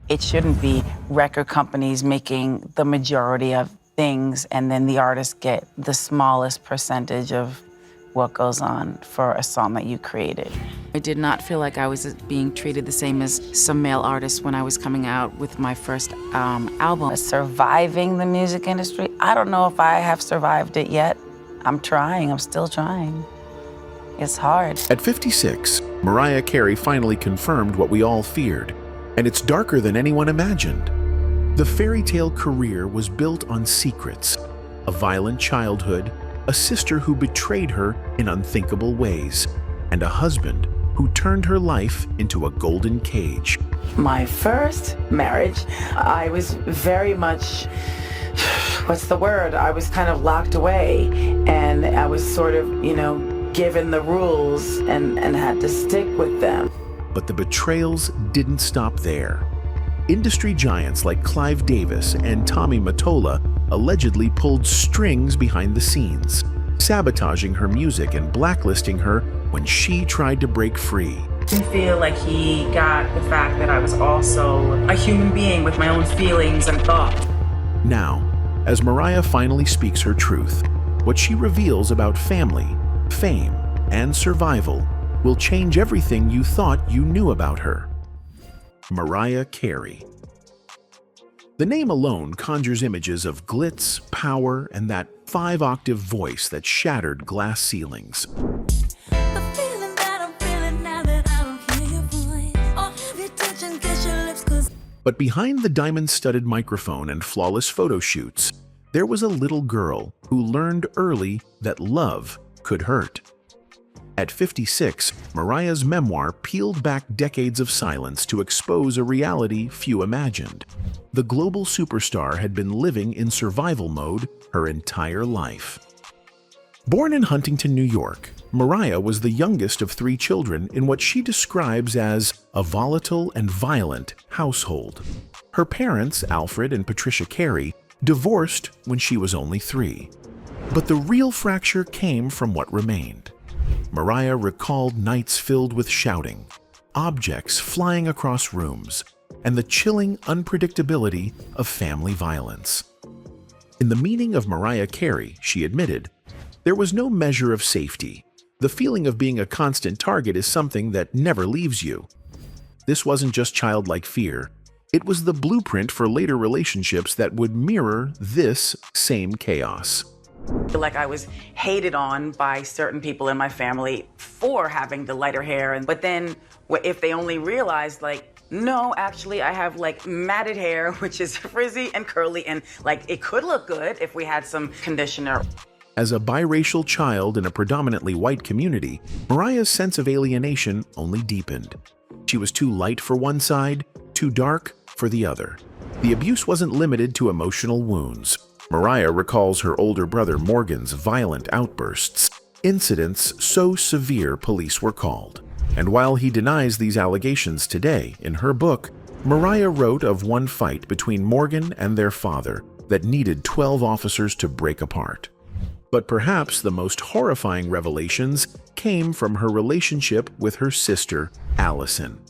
It shouldn't be record companies making the majority of things and then the artists get the smallest percentage of what goes on for a song that you created. I did not feel like I was being treated the same as some male artists when I was coming out with my first album. Surviving the music industry, I don't know if I have survived it yet. I'm trying, I'm still trying. It's hard. At 56, Mariah Carey finally confirmed what we all feared, and it's darker than anyone imagined. The fairy tale career was built on secrets, a violent childhood, a sister who betrayed her in unthinkable ways, and a husband who turned her life into a golden cage. My first marriage, I was very much, what's the word? I was kind of locked away, and I was sort of, given the rules and had to stick with them. But the betrayals didn't stop there. Industry giants like Clive Davis and Tommy Mottola allegedly pulled strings behind the scenes, sabotaging her music and blacklisting her when she tried to break free. I feel like he got the fact that I was also a human being with my own feelings and thoughts. Now, as Mariah finally speaks her truth, what she reveals about family, fame, and survival will change everything you thought you knew about her. Mariah Carey. The name alone conjures images of glitz, power, and that 5-octave voice that shattered glass ceilings. But behind the diamond-studded microphone and flawless photo shoots, there was a little girl who learned early that love could hurt. At 56, Mariah's memoir peeled back decades of silence to expose a reality few imagined. The global superstar had been living in survival mode her entire life. Born in Huntington, New York, Mariah was the youngest of 3 children in what she describes as a volatile and violent household. Her parents, Alfred and Patricia Carey, divorced when she was only 3. But the real fracture came from what remained. Mariah recalled nights filled with shouting, objects flying across rooms, and the chilling unpredictability of family violence. In the meaning of Mariah Carey, she admitted, there was no measure of safety. The feeling of being a constant target is something that never leaves you. This wasn't just childlike fear. It was the blueprint for later relationships that would mirror this same chaos. Like I was hated on by certain people in my family for having the lighter hair. But then if they only realized, no, actually I have matted hair, which is frizzy and curly, and it could look good if we had some conditioner. As a biracial child in a predominantly white community, Mariah's sense of alienation only deepened. She was too light for one side, too dark for the other. The abuse wasn't limited to emotional wounds. Mariah recalls her older brother Morgan's violent outbursts, incidents so severe police were called. And while he denies these allegations today, in her book, Mariah wrote of one fight between Morgan and their father that needed 12 officers to break apart. But perhaps the most horrifying revelations came from her relationship with her sister, Allison.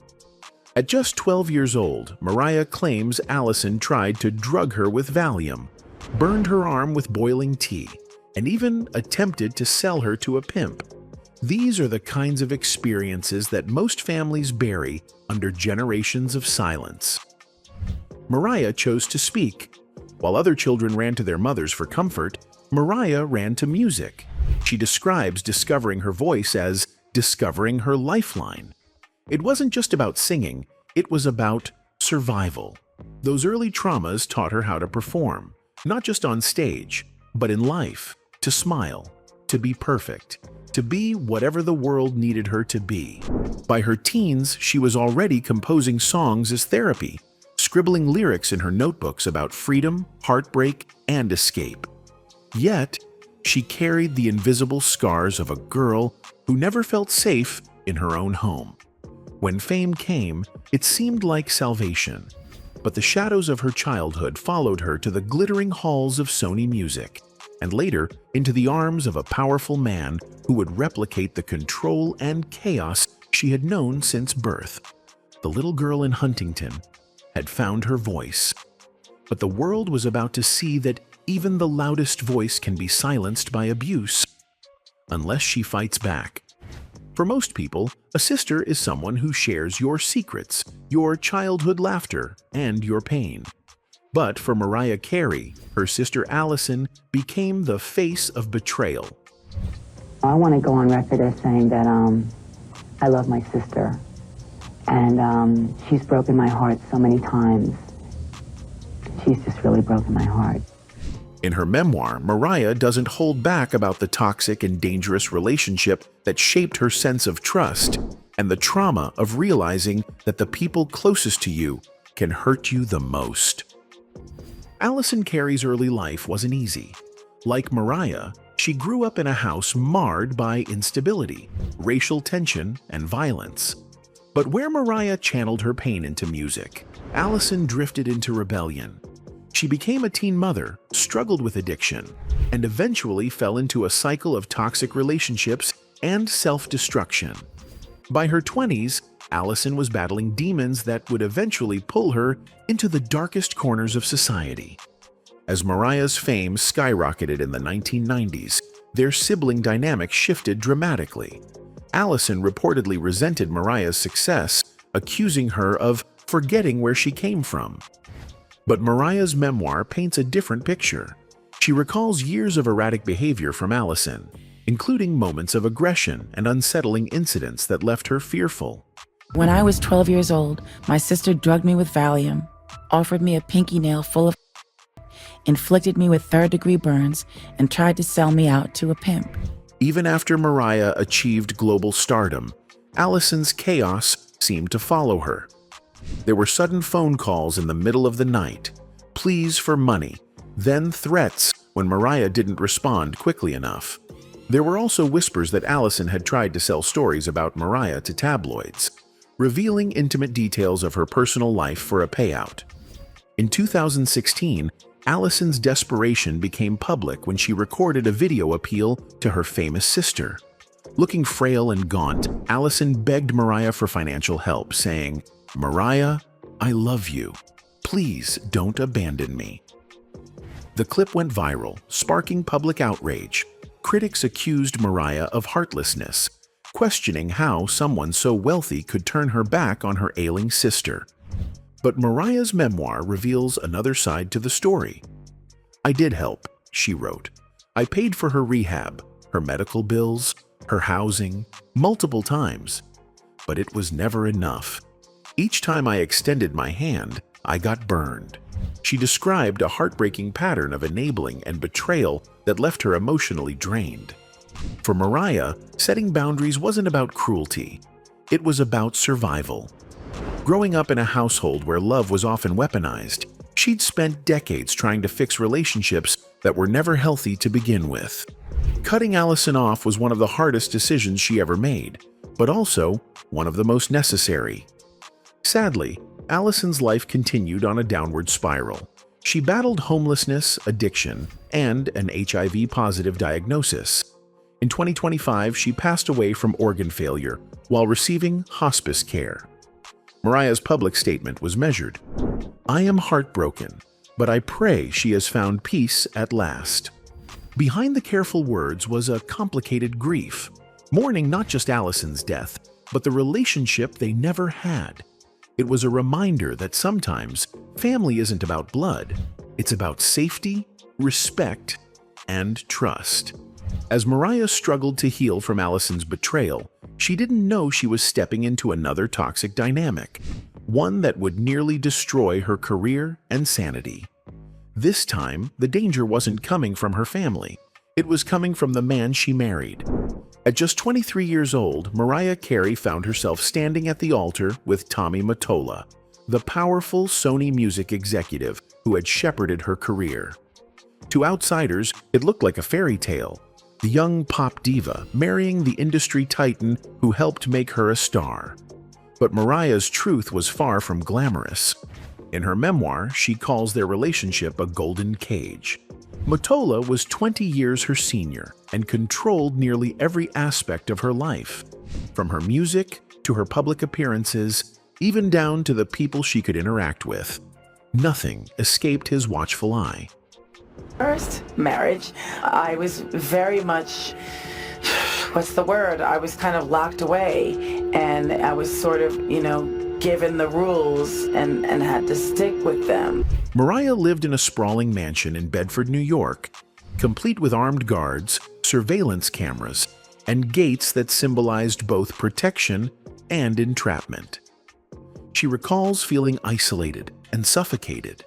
At just 12 years old, Mariah claims Allison tried to drug her with Valium, burned her arm with boiling tea, and even attempted to sell her to a pimp. These are the kinds of experiences that most families bury under generations of silence. Mariah chose to speak. While other children ran to their mothers for comfort, Mariah ran to music. She describes discovering her voice as discovering her lifeline. It wasn't just about singing, it was about survival. Those early traumas taught her how to perform, not just on stage, but in life, to smile, to be perfect, to be whatever the world needed her to be. By her teens, she was already composing songs as therapy, scribbling lyrics in her notebooks about freedom, heartbreak, and escape. Yet, she carried the invisible scars of a girl who never felt safe in her own home. When fame came, it seemed like salvation, but the shadows of her childhood followed her to the glittering halls of Sony Music, and later into the arms of a powerful man who would replicate the control and chaos she had known since birth. The little girl in Huntington, had found her voice. But the world was about to see that even the loudest voice can be silenced by abuse, unless she fights back. For most people, a sister is someone who shares your secrets, your childhood laughter, and your pain. But for Mariah Carey, her sister Allison became the face of betrayal. I want to go on record as saying that I love my sister, and she's broken my heart so many times. She's just really broken my heart. In her memoir, Mariah doesn't hold back about the toxic and dangerous relationship that shaped her sense of trust and the trauma of realizing that the people closest to you can hurt you the most. Allison Carey's early life wasn't easy. Like Mariah, she grew up in a house marred by instability, racial tension, and violence. But where Mariah channeled her pain into music, Allison drifted into rebellion. She became a teen mother, struggled with addiction, and eventually fell into a cycle of toxic relationships and self-destruction. By her 20s, Allison was battling demons that would eventually pull her into the darkest corners of society. As Mariah's fame skyrocketed in the 1990s, their sibling dynamic shifted dramatically. Allison reportedly resented Mariah's success, accusing her of forgetting where she came from. But Mariah's memoir paints a different picture. She recalls years of erratic behavior from Allison, including moments of aggression and unsettling incidents that left her fearful. When I was 12 years old, my sister drugged me with Valium, offered me a pinky nail full of inflicted me with third-degree burns, and tried to sell me out to a pimp. Even after Mariah achieved global stardom, Allison's chaos seemed to follow her. There were sudden phone calls in the middle of the night, pleas for money, then threats when Mariah didn't respond quickly enough. There were also whispers that Allison had tried to sell stories about Mariah to tabloids, revealing intimate details of her personal life for a payout. In 2016, Allison's desperation became public when she recorded a video appeal to her famous sister. Looking frail and gaunt, Allison begged Mariah for financial help, saying, "Mariah, I love you. Please don't abandon me." The clip went viral, sparking public outrage. Critics accused Mariah of heartlessness, questioning how someone so wealthy could turn her back on her ailing sister. But Mariah's memoir reveals another side to the story. "I did help," she wrote. "I paid for her rehab, her medical bills, her housing, multiple times. But it was never enough. Each time I extended my hand, I got burned." She described a heartbreaking pattern of enabling and betrayal that left her emotionally drained. For Mariah, setting boundaries wasn't about cruelty. It was about survival. Growing up in a household where love was often weaponized, she'd spent decades trying to fix relationships that were never healthy to begin with. Cutting Allison off was one of the hardest decisions she ever made, but also one of the most necessary. Sadly, Allison's life continued on a downward spiral. She battled homelessness, addiction, and an HIV-positive diagnosis. In 2025, she passed away from organ failure while receiving hospice care. Mariah's public statement was measured. "I am heartbroken, but I pray she has found peace at last." Behind the careful words was a complicated grief, mourning not just Allison's death, but the relationship they never had. It was a reminder that sometimes family isn't about blood, it's about safety, respect, and trust. As Mariah struggled to heal from Allison's betrayal, she didn't know she was stepping into another toxic dynamic, one that would nearly destroy her career and sanity. This time, the danger wasn't coming from her family. It was coming from the man she married. At just 23 years old, Mariah Carey found herself standing at the altar with Tommy Mottola, the powerful Sony music executive who had shepherded her career. To outsiders, it looked like a fairy tale. The young pop diva marrying the industry titan who helped make her a star. But Mariah's truth was far from glamorous. In her memoir, she calls their relationship a golden cage. Mottola was 20 years her senior and controlled nearly every aspect of her life, from her music to her public appearances even down to the people she could interact with. Nothing escaped his watchful eye. First marriage, I was very much, what's the word? I was kind of locked away, and I was sort of, given the rules and had to stick with them. Mariah lived in a sprawling mansion in Bedford, New York, complete with armed guards, surveillance cameras, and gates that symbolized both protection and entrapment. She recalls feeling isolated and suffocated.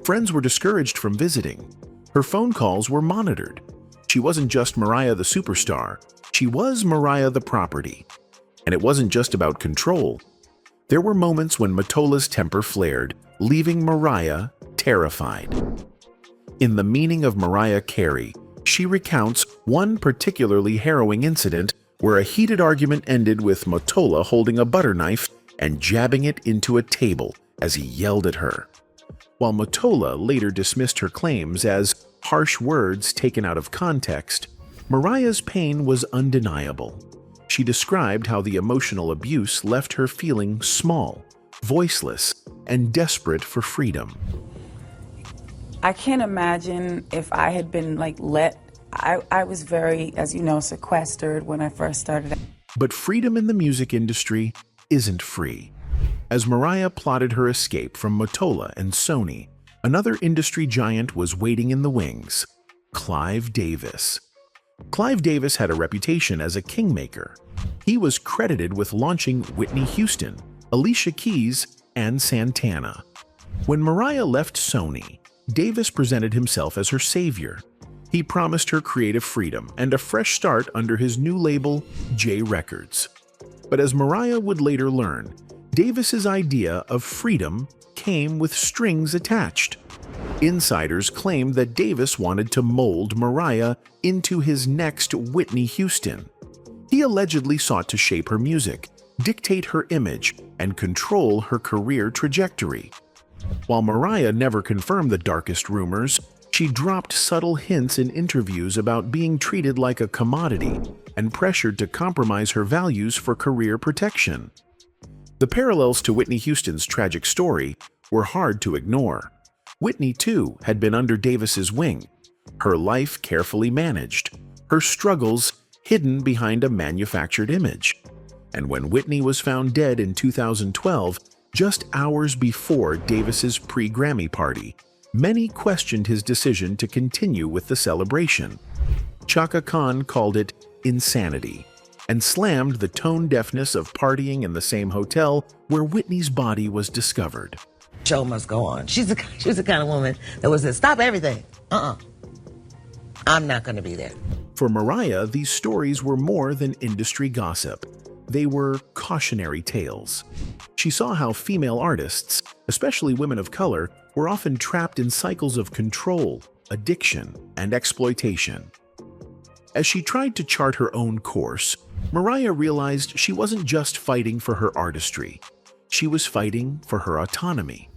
Friends were discouraged from visiting. Her phone calls were monitored. She wasn't just Mariah the superstar, she was Mariah the property. And it wasn't just about control. There were moments when Mottola's temper flared, leaving Mariah terrified. In The Meaning of Mariah Carey, she recounts one particularly harrowing incident where a heated argument ended with Mottola holding a butter knife and jabbing it into a table as he yelled at her. While Mottola later dismissed her claims as harsh words taken out of context, Mariah's pain was undeniable. She described how the emotional abuse left her feeling small, voiceless, and desperate for freedom. I can't imagine if I had been I was very, as you know, sequestered when I first started. But freedom in the music industry isn't free. As Mariah plotted her escape from Mottola and Sony, another industry giant was waiting in the wings, Clive Davis. Clive Davis had a reputation as a kingmaker. He was credited with launching Whitney Houston, Alicia Keys, and Santana. When Mariah left Sony, Davis presented himself as her savior. He promised her creative freedom and a fresh start under his new label, J Records. But as Mariah would later learn, Davis's idea of freedom came with strings attached. Insiders claimed that Davis wanted to mold Mariah into his next Whitney Houston. He allegedly sought to shape her music, dictate her image, and control her career trajectory. While Mariah never confirmed the darkest rumors, she dropped subtle hints in interviews about being treated like a commodity and pressured to compromise her values for career protection. The parallels to Whitney Houston's tragic story were hard to ignore. Whitney, too, had been under Davis's wing, her life carefully managed, her struggles hidden behind a manufactured image. And when Whitney was found dead in 2012, just hours before Davis's pre-Grammy party, many questioned his decision to continue with the celebration. Chaka Khan called it insanity and slammed the tone deafness of partying in the same hotel where Whitney's body was discovered. Show must go on. She was the kind of woman that was stop everything. I'm not going to be there. For Mariah, these stories were more than industry gossip. They were cautionary tales. She saw how female artists, especially women of color, were often trapped in cycles of control, addiction, and exploitation. As she tried to chart her own course, Mariah realized she wasn't just fighting for her artistry. She was fighting for her autonomy.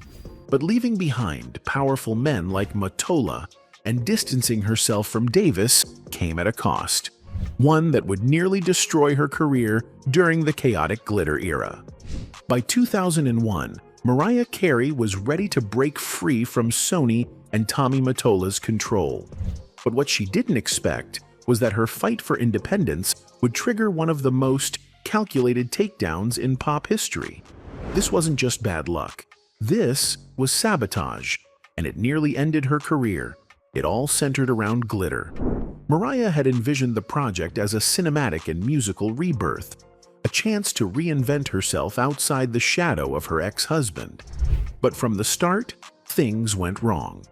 But leaving behind powerful men like Mottola and distancing herself from Davis came at a cost, one that would nearly destroy her career during the chaotic glitter era. By 2001, Mariah Carey was ready to break free from Sony and Tommy Mottola's control. But what she didn't expect was that her fight for independence would trigger one of the most calculated takedowns in pop history. This wasn't just bad luck. This was sabotage, and it nearly ended her career. It all centered around glitter. Mariah had envisioned the project as a cinematic and musical rebirth, a chance to reinvent herself outside the shadow of her ex-husband. But from the start, things went wrong.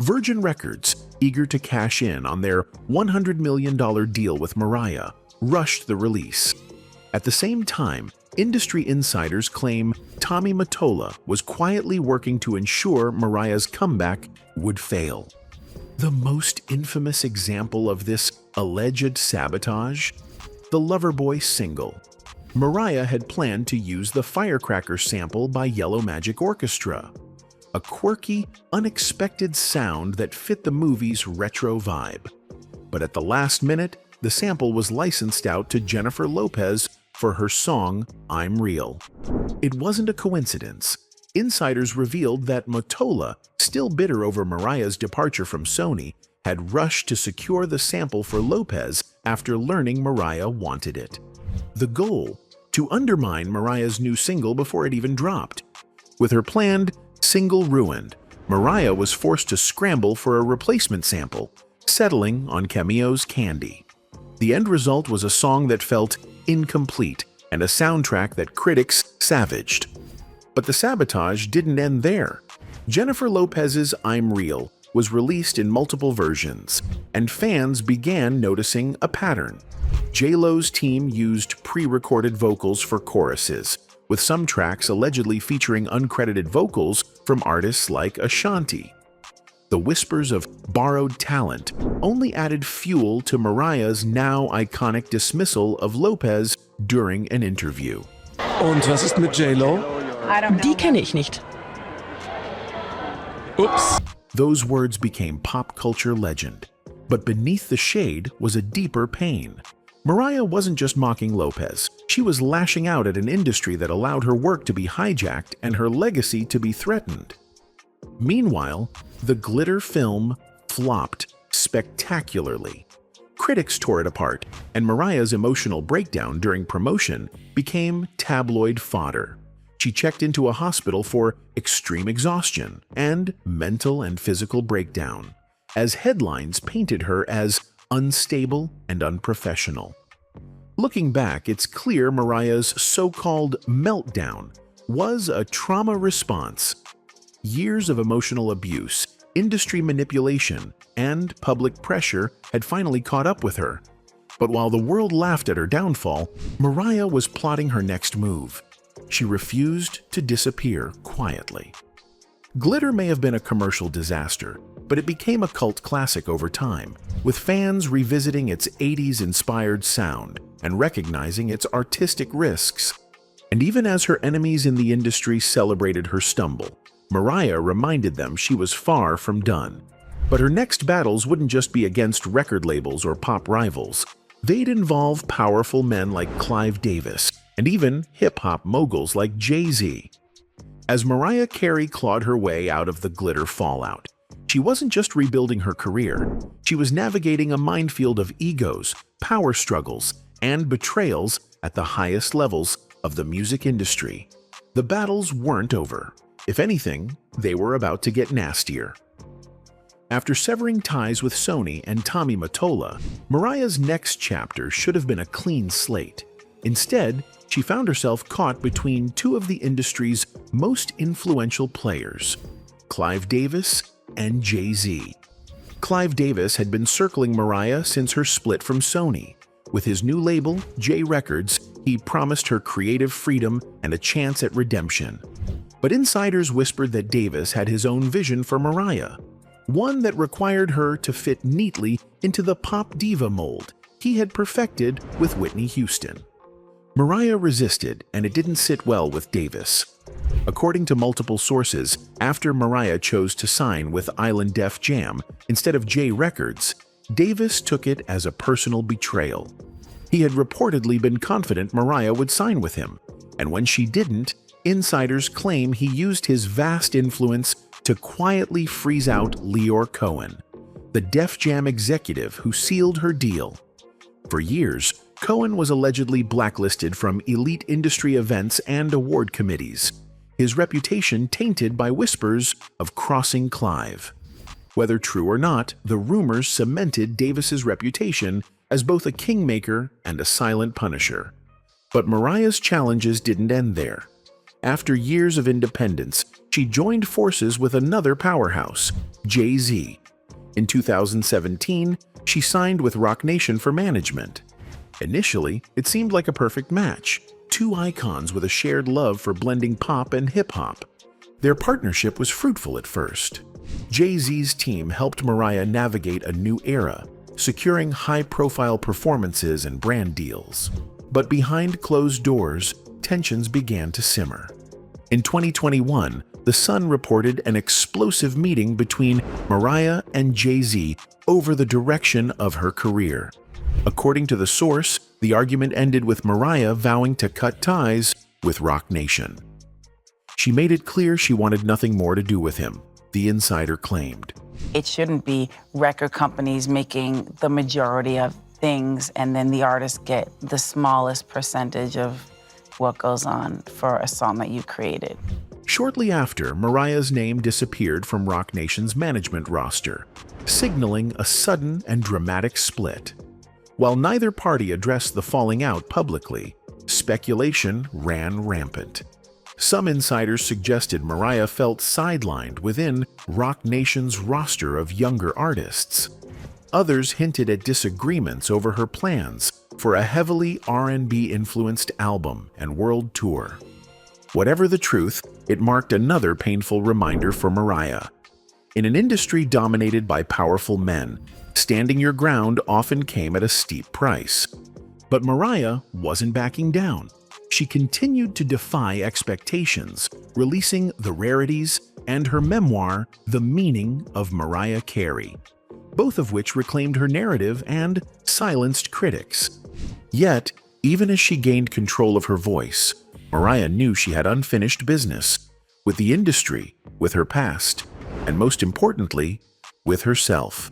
Virgin Records, eager to cash in on their $100 million deal with Mariah, rushed the release. At the same time, industry insiders claim Tommy Mottola was quietly working to ensure Mariah's comeback would fail. The most infamous example of this alleged sabotage? The Loverboy single. Mariah had planned to use the Firecracker sample by Yellow Magic Orchestra, a quirky, unexpected sound that fit the movie's retro vibe. But at the last minute, the sample was licensed out to Jennifer Lopez for her song, I'm Real. It wasn't a coincidence. Insiders revealed that Mottola, still bitter over Mariah's departure from Sony, had rushed to secure the sample for Lopez after learning Mariah wanted it. The goal? To undermine Mariah's new single before it even dropped. With her planned single ruined, Mariah was forced to scramble for a replacement sample, settling on Cameo's Candy. The end result was a song that felt incomplete and a soundtrack that critics savaged. But the sabotage didn't end there. Jennifer Lopez's I'm Real was released in multiple versions, and fans began noticing a pattern. J-Lo's team used pre-recorded vocals for choruses, with some tracks allegedly featuring uncredited vocals from artists like Ashanti. The whispers of borrowed talent only added fuel to Mariah's now iconic dismissal of Lopez during an interview. Und was ist mit J-Lo? Die kenne ich nicht. Ups. Those words became pop culture legend. But beneath the shade was a deeper pain. Mariah wasn't just mocking Lopez. She was lashing out at an industry that allowed her work to be hijacked and her legacy to be threatened. Meanwhile, the glitter film flopped spectacularly. Critics tore it apart, and Mariah's emotional breakdown during promotion became tabloid fodder. She checked into a hospital for extreme exhaustion and mental and physical breakdown, as headlines painted her as unstable and unprofessional. Looking back, it's clear Mariah's so-called meltdown was a trauma response. Years of emotional abuse, industry manipulation, and public pressure had finally caught up with her. But while the world laughed at her downfall, Mariah was plotting her next move. She refused to disappear quietly. Glitter may have been a commercial disaster, but it became a cult classic over time, with fans revisiting its 80s-inspired sound and recognizing its artistic risks. And even as her enemies in the industry celebrated her stumble, Mariah reminded them she was far from done. But her next battles wouldn't just be against record labels or pop rivals. They'd involve powerful men like Clive Davis, and even hip-hop moguls like Jay-Z. As Mariah Carey clawed her way out of the glitter fallout, she wasn't just rebuilding her career, she was navigating a minefield of egos, power struggles, and betrayals at the highest levels of the music industry. The battles weren't over. If anything, they were about to get nastier. After severing ties with Sony and Tommy Mottola, Mariah's next chapter should have been a clean slate. Instead, she found herself caught between two of the industry's most influential players, Clive Davis and Jay-Z. Clive Davis had been circling Mariah since her split from Sony. With his new label, J Records, he promised her creative freedom and a chance at redemption. But insiders whispered that Davis had his own vision for Mariah, one that required her to fit neatly into the pop diva mold he had perfected with Whitney Houston. Mariah resisted, and it didn't sit well with Davis. According to multiple sources, after Mariah chose to sign with Island Def Jam instead of J Records, Davis took it as a personal betrayal. He had reportedly been confident Mariah would sign with him, and when she didn't, insiders claim he used his vast influence to quietly freeze out Leor Cohen, the Def Jam executive who sealed her deal. For years, Cohen was allegedly blacklisted from elite industry events and award committees, his reputation tainted by whispers of crossing Clive. Whether true or not, the rumors cemented Davis's reputation as both a kingmaker and a silent punisher. But Mariah's challenges didn't end there. After years of independence, she joined forces with another powerhouse, Jay-Z. In 2017, she signed with Roc Nation for management. Initially, it seemed like a perfect match, two icons with a shared love for blending pop and hip-hop. Their partnership was fruitful at first. Jay-Z's team helped Mariah navigate a new era, securing high-profile performances and brand deals. But behind closed doors, tensions began to simmer. In 2021, The Sun reported an explosive meeting between Mariah and Jay-Z over the direction of her career. According to the source, The argument ended with Mariah vowing to cut ties with Roc Nation. She made it clear she wanted nothing more to do with him, the insider claimed. It shouldn't be record companies making the majority of things and then the artists get the smallest percentage of what goes on for a song that you created. Shortly after, Mariah's name disappeared from Roc Nation's management roster, signaling a sudden and dramatic split. While neither party addressed the falling out publicly, speculation ran rampant. Some insiders suggested Mariah felt sidelined within Roc Nation's roster of younger artists. Others hinted at disagreements over her plans for a heavily R&B-influenced album and world tour. Whatever the truth, it marked another painful reminder for Mariah. In an industry dominated by powerful men, standing your ground often came at a steep price. But Mariah wasn't backing down. She continued to defy expectations, releasing The Rarities and her memoir, The Meaning of Mariah Carey, both of which reclaimed her narrative and silenced critics. Yet, even as she gained control of her voice, Mariah knew she had unfinished business with the industry, with her past, and most importantly, with herself.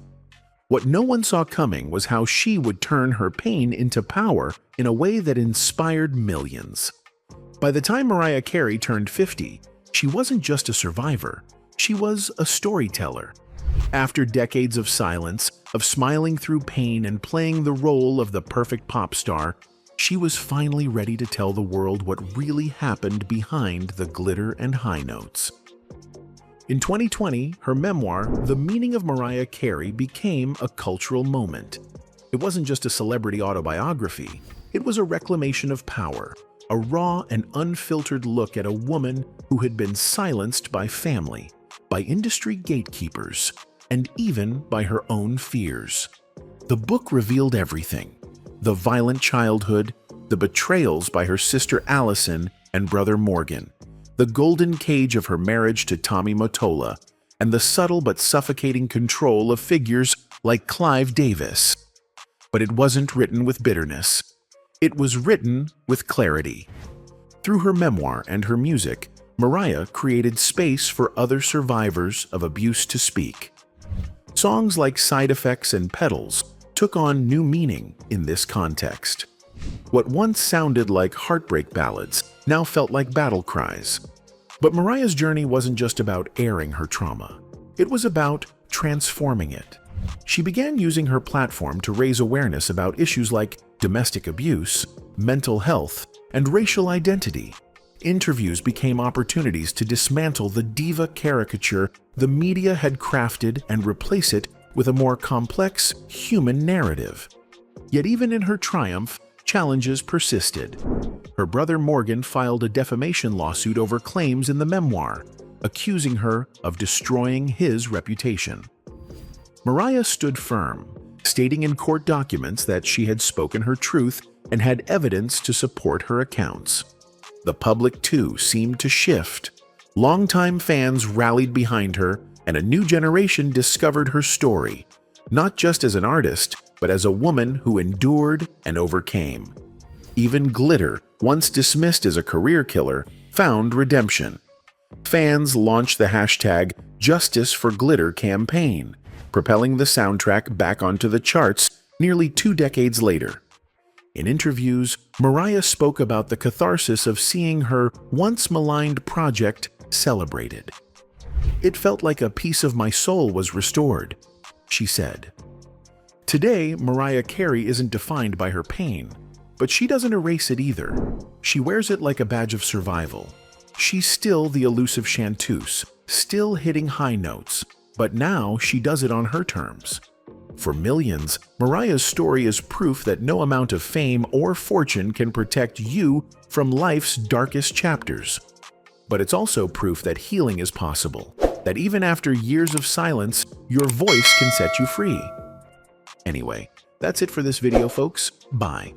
What no one saw coming was how she would turn her pain into power in a way that inspired millions. By the time Mariah Carey turned 50, she wasn't just a survivor, she was a storyteller. After decades of silence, of smiling through pain and playing the role of the perfect pop star, she was finally ready to tell the world what really happened behind the glitter and high notes. In 2020, her memoir, The Meaning of Mariah Carey, became a cultural moment. It wasn't just a celebrity autobiography, it was a reclamation of power, a raw and unfiltered look at a woman who had been silenced by family, by industry gatekeepers, and even by her own fears. The book revealed everything: the violent childhood, the betrayals by her sister Allison and brother Morgan, the golden cage of her marriage to Tommy Mottola, and the subtle but suffocating control of figures like Clive Davis. But it wasn't written with bitterness. It was written with clarity. Through her memoir and her music, Mariah created space for other survivors of abuse to speak. Songs like Side Effects and Petals took on new meaning in this context. What once sounded like heartbreak ballads now felt like battle cries. But Mariah's journey wasn't just about airing her trauma. It was about transforming it. She began using her platform to raise awareness about issues like domestic abuse, mental health, and racial identity. Interviews became opportunities to dismantle the diva caricature the media had crafted and replace it with a more complex human narrative. Yet even in her triumph, challenges persisted. Her brother Morgan filed a defamation lawsuit over claims in the memoir, accusing her of destroying his reputation. Mariah stood firm, stating in court documents that she had spoken her truth and had evidence to support her accounts. The public, too, seemed to shift. Longtime fans rallied behind her, and a new generation discovered her story, not just as an artist, but as a woman who endured and overcame. Even glitter, once dismissed as a career killer, found redemption. Fans launched the hashtag #JusticeForGlitter campaign, propelling the soundtrack back onto the charts nearly 2 decades later. In interviews, Mariah spoke about the catharsis of seeing her once maligned project celebrated. "It felt like a piece of my soul was restored," she said. Today, Mariah Carey isn't defined by her pain, but she doesn't erase it either. She wears it like a badge of survival. She's still the elusive chanteuse, still hitting high notes, but now she does it on her terms. For millions, Mariah's story is proof that no amount of fame or fortune can protect you from life's darkest chapters. But it's also proof that healing is possible, that even after years of silence, your voice can set you free. Anyway, that's it for this video, folks. Bye.